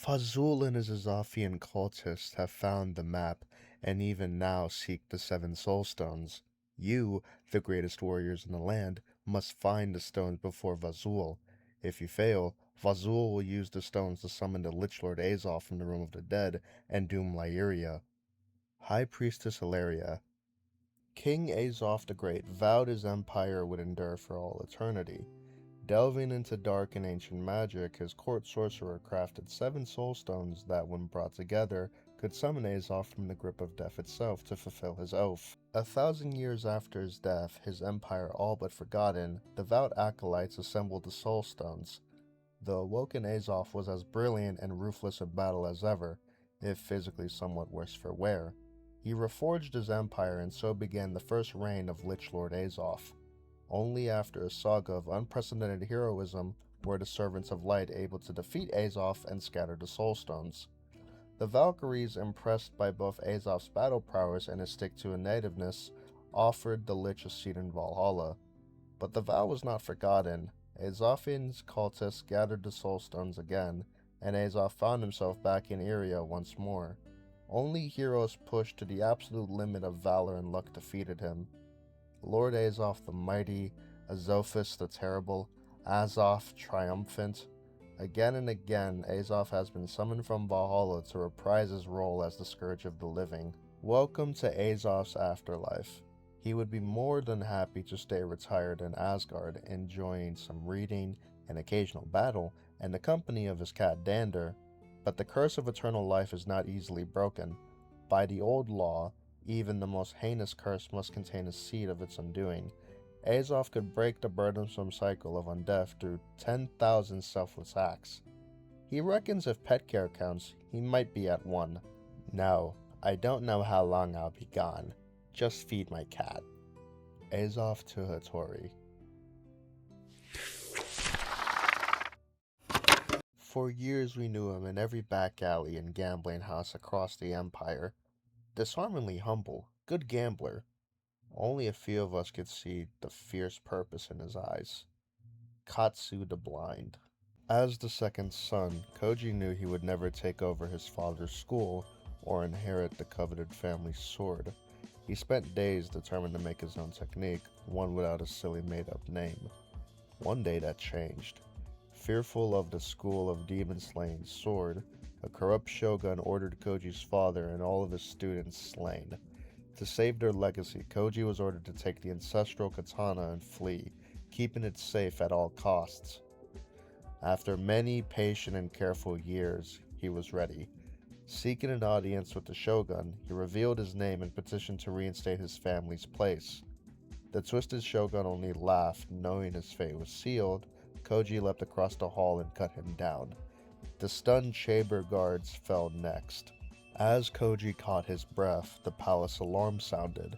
Fazul and his Azafian cultists have found the map and even now seek the seven soul stones. You, the greatest warriors in the land, must find the stones before Fazul. If you fail, Fazul will use the stones to summon the Lich Lord Azoth from the Realm of the Dead and doom Lyria. High Priestess Hilaria. King Azoth the Great vowed his empire would endure for all eternity. Delving into dark and ancient magic, his court sorcerer crafted seven soul stones that, when brought together, could summon Azoth from the grip of death itself to fulfill his oath. 1,000 years after his death, his empire all but forgotten, devout acolytes assembled the soul stones. The awoken Azoth was as brilliant and ruthless in battle as ever, if physically somewhat worse for wear. He reforged his empire and so began the first reign of Lich Lord Azoth. Only after a saga of unprecedented heroism were the Servants of Light able to defeat Azoth and scatter the Soul Stones. The Valkyries, impressed by both Azoth's battle prowess and his stick-to-nativeness, offered the Lich a seat in Valhalla. But the vow was not forgotten. Azothian's cultists gathered the Soul Stones again, and Azoth found himself back in Iria once more. Only heroes pushed to the absolute limit of valor and luck defeated him. Lord Azoth the Mighty, Azophis the Terrible, Azoth Triumphant. Again and again, Azoth has been summoned from Valhalla to reprise his role as the Scourge of the Living. Welcome to Azoth's afterlife. He would be more than happy to stay retired in Asgard, enjoying some reading, an occasional battle, and the company of his cat Dander. But the curse of eternal life is not easily broken. By the old law, even the most heinous curse must contain a seed of its undoing. Azoth could break the burdensome cycle of undeath through 10,000 selfless acts. He reckons if pet care counts, he might be at 1. No, I don't know how long I'll be gone. Just feed my cat. Azoth to Hattori. For years we knew him in every back alley and gambling house across the empire. Disarmingly humble, good gambler. Only a few of us could see the fierce purpose in his eyes. Katsu the Blind. As the second son, Koji knew he would never take over his father's school or inherit the coveted family sword. He spent days determined to make his own technique, one without a silly made-up name. One day that changed. Fearful of the school of demon-slaying sword, a corrupt shogun ordered Koji's father and all of his students slain. To save their legacy, Koji was ordered to take the ancestral katana and flee, keeping it safe at all costs. After many patient and careful years, he was ready. Seeking an audience with the shogun, he revealed his name and petitioned to reinstate his family's place. The twisted shogun only laughed, knowing his fate was sealed. Koji leapt across the hall and cut him down. The stunned chamber guards fell next. As Koji caught his breath, the palace alarm sounded.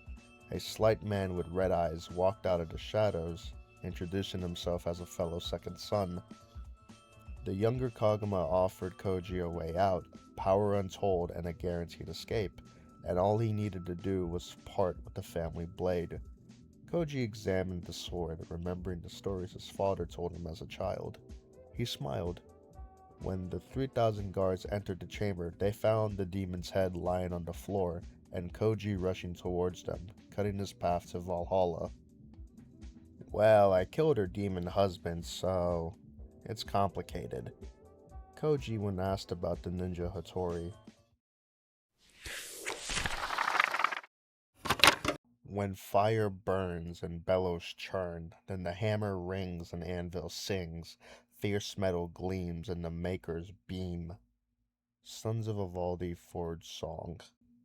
A slight man with red eyes walked out of the shadows, introducing himself as a fellow second son. The younger Kagama offered Koji a way out, power untold, and a guaranteed escape, and all he needed to do was part with the family blade. Koji examined the sword, remembering the stories his father told him as a child. He smiled. When the 3,000 guards entered the chamber, they found the demon's head lying on the floor, and Koji rushing towards them, cutting his path to Valhalla. Well, I killed her demon husband, so it's complicated. Koji when asked about the ninja Hattori. When fire burns and bellows churn, then the hammer rings and anvil sings, fierce metal gleams and the makers beam. Sons of Ivaldi forged song.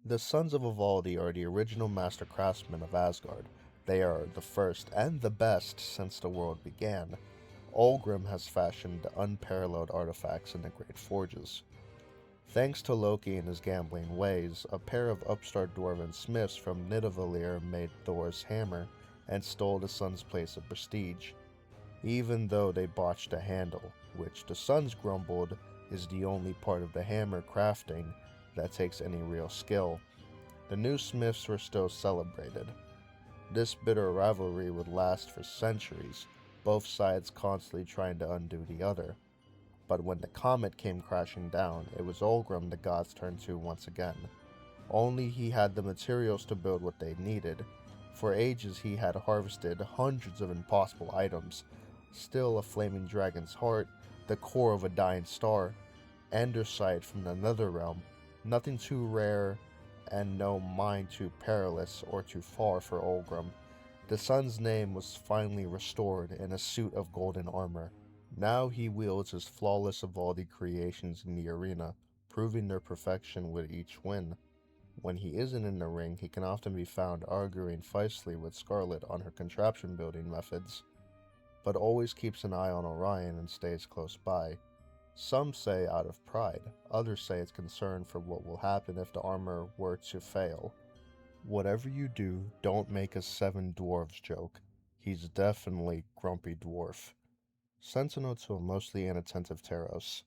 The Sons of Ivaldi are the original master craftsmen of Asgard. They are the first and the best since the world began. Olgrim has fashioned unparalleled artifacts in the great forges. Thanks to Loki and his gambling ways, a pair of upstart dwarven smiths from Nidavellir made Thor's hammer and stole the sun's place of prestige, even though they botched the handle, which the sons grumbled is the only part of the hammer crafting that takes any real skill. The new smiths were still celebrated. This bitter rivalry would last for centuries, both sides constantly trying to undo the other. But when the comet came crashing down, it was Olgrim the gods turned to once again. Only he had the materials to build what they needed. For ages he had harvested hundreds of impossible items. Still a flaming dragon's heart, the core of a dying star, Andersite from the Netherrealm, nothing too rare and no mine too perilous or too far for Olgrim. The sun's name was finally restored in a suit of golden armor. Now he wields his flawless of all the creations in the arena, proving their perfection with each win. When he isn't in the ring, he can often be found arguing feistly with Scarlet on her contraption building methods, but always keeps an eye on Orion and stays close by. Some say out of pride, others say it's concern for what will happen if the armor were to fail. Whatever you do, don't make a seven dwarves joke. He's definitely Grumpy Dwarf. Sentinel to a mostly inattentive Taros.